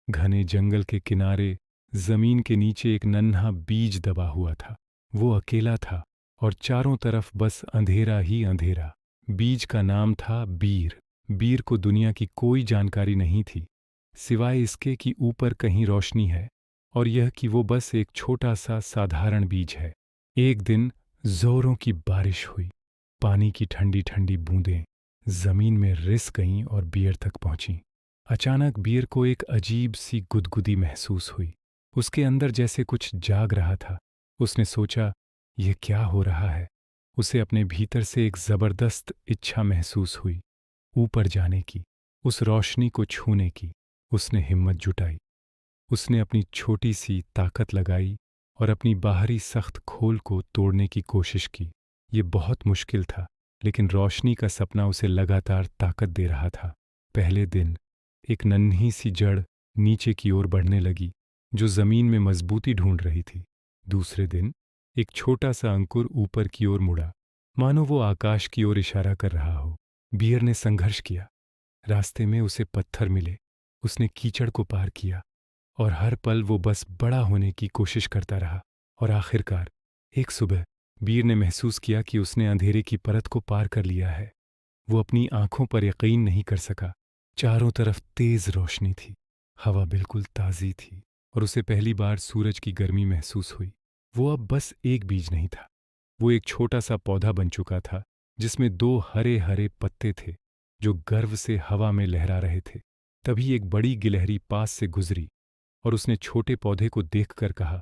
घने जंगल के किनारे जमीन के नीचे एक नन्हा बीज दबा हुआ था। वो अकेला था और चारों तरफ बस अंधेरा ही अंधेरा। बीज का नाम था बीर। बीर को दुनिया की कोई जानकारी नहीं थी, सिवाय इसके कि ऊपर कहीं रोशनी है और यह कि वो बस एक छोटा सा साधारण बीज है। एक दिन जोरों की बारिश हुई। पानी की ठंडी ठंडी बूंदें जमीन में रिस गईं और बियर तक पहुंचीं। अचानक बियर को एक अजीब सी गुदगुदी महसूस हुई। उसके अंदर जैसे कुछ जाग रहा था। उसने सोचा, यह क्या हो रहा है? उसे अपने भीतर से एक जबरदस्त इच्छा महसूस हुई, ऊपर जाने की, उस रोशनी को छूने की। उसने हिम्मत जुटाई। उसने अपनी छोटी सी ताकत लगाई और अपनी बाहरी सख्त खोल को तोड़ने की कोशिश की। ये बहुत मुश्किल था, लेकिन रोशनी का सपना उसे लगातार ताकत दे रहा था। पहले दिन एक नन्ही सी जड़ नीचे की ओर बढ़ने लगी, जो जमीन में मजबूती ढूंढ रही थी। दूसरे दिन एक छोटा सा अंकुर ऊपर की ओर मुड़ा, मानो वो आकाश की ओर इशारा कर रहा हो। बियर ने संघर्ष किया। रास्ते में उसे पत्थर मिले। उसने कीचड़ को पार किया और हर पल वो बस बड़ा होने की कोशिश करता रहा। और आखिरकार एक सुबह बीर ने महसूस किया कि उसने अंधेरे की परत को पार कर लिया है। वो अपनी आंखों पर यकीन नहीं कर सका। चारों तरफ तेज रोशनी थी, हवा बिल्कुल ताज़ी थी और उसे पहली बार सूरज की गर्मी महसूस हुई। वो अब बस एक बीज नहीं था, वो एक छोटा सा पौधा बन चुका था, जिसमें दो हरे हरे पत्ते थे जो गर्व से हवा में लहरा रहे थे। तभी एक बड़ी गिलहरी पास से गुजरी और उसने छोटे पौधे को देखकर कहा,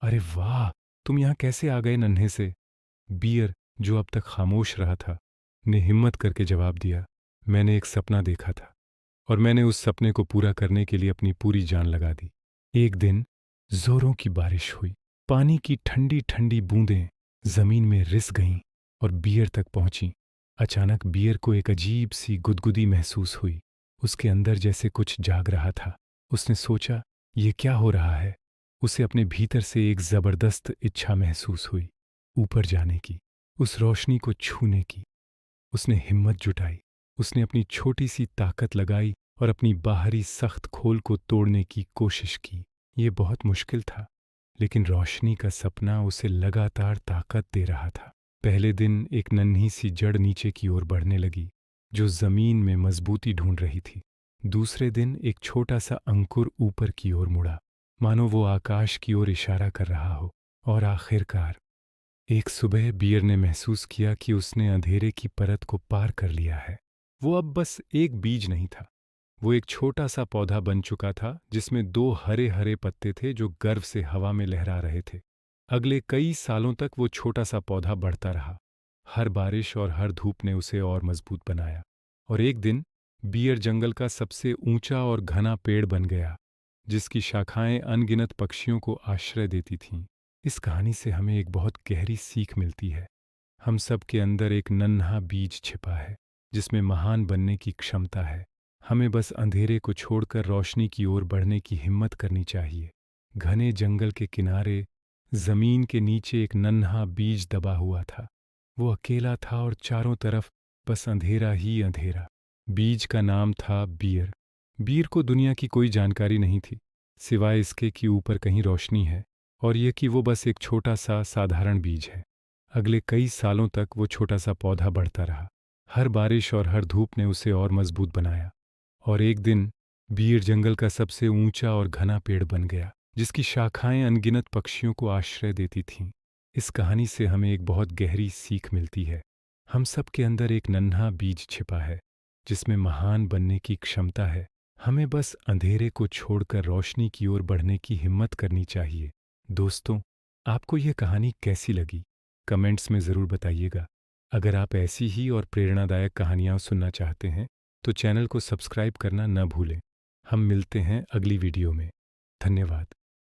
अरे वाह, तुम यहाँ कैसे आ गए नन्हे से? बियर, जो अब तक खामोश रहा था, ने हिम्मत करके जवाब दिया, मैंने एक सपना देखा था और मैंने उस सपने को पूरा करने के लिए अपनी पूरी जान लगा दी। एक दिन जोरों की बारिश हुई। पानी की ठंडी ठंडी बूंदें जमीन में रिस गईं और बियर तक पहुंचीं। अचानक बियर को एक अजीब सी गुदगुदी महसूस हुई। उसके अंदर जैसे कुछ जाग रहा था। उसने सोचा, ये क्या हो रहा है? उसे अपने भीतर से एक जबरदस्त इच्छा महसूस हुई, ऊपर जाने की, उस रोशनी को छूने की। उसने हिम्मत जुटाई। उसने अपनी छोटी सी ताकत लगाई और अपनी बाहरी सख्त खोल को तोड़ने की कोशिश की। ये बहुत मुश्किल था, लेकिन रोशनी का सपना उसे लगातार ताकत दे रहा था। पहले दिन एक नन्ही सी जड़ नीचे की ओर बढ़ने लगी, जो जमीन में मजबूती ढूंढ रही थी। दूसरे दिन एक छोटा सा अंकुर ऊपर की ओर मुड़ा, मानो वो आकाश की ओर इशारा कर रहा हो। और आखिरकार एक सुबह बियर ने महसूस किया कि उसने अंधेरे की परत को पार कर लिया है। वो अब बस एक बीज नहीं था, वो एक छोटा सा पौधा बन चुका था, जिसमें दो हरे हरे पत्ते थे जो गर्व से हवा में लहरा रहे थे। अगले कई सालों तक वो छोटा सा पौधा बढ़ता रहा। हर बारिश और हर धूप ने उसे और मजबूत बनाया। और एक दिन बियर जंगल का सबसे ऊंचा और घना पेड़ बन गया, जिसकी शाखाएं अनगिनत पक्षियों को आश्रय देती थीं। इस कहानी से हमें एक बहुत गहरी सीख मिलती है। हम सब के अंदर एक नन्हा बीज छिपा है, जिसमें महान बनने की क्षमता है। हमें बस अंधेरे को छोड़कर रोशनी की ओर बढ़ने की हिम्मत करनी चाहिए। घने जंगल के किनारे जमीन के नीचे एक नन्हा बीज दबा हुआ था। वो अकेला था और चारों तरफ बस अंधेरा ही अंधेरा। बीज का नाम था बियर। बियर को दुनिया की कोई जानकारी नहीं थी, सिवाय इसके कि ऊपर कहीं रोशनी है और ये कि वो बस एक छोटा सा साधारण बीज है। अगले कई सालों तक वो छोटा सा पौधा बढ़ता रहा। हर बारिश और हर धूप ने उसे और मजबूत बनाया। और एक दिन बियर जंगल का सबसे ऊंचा और घना पेड़ बन गया, जिसकी शाखाएं अनगिनत पक्षियों को आश्रय देती थीं। इस कहानी से हमें एक बहुत गहरी सीख मिलती है। हम सब के अंदर एक नन्हा बीज छिपा है, जिसमें महान बनने की क्षमता है। हमें बस अंधेरे को छोड़कर रोशनी की ओर बढ़ने की हिम्मत करनी चाहिए। दोस्तों, आपको यह कहानी कैसी लगी? कमेंट्स में ज़रूर बताइएगा। अगर आप ऐसी ही और प्रेरणादायक कहानियाँ सुनना चाहते हैं, तो चैनल को सब्सक्राइब करना न भूलें। हम मिलते हैं अगली वीडियो में। धन्यवाद।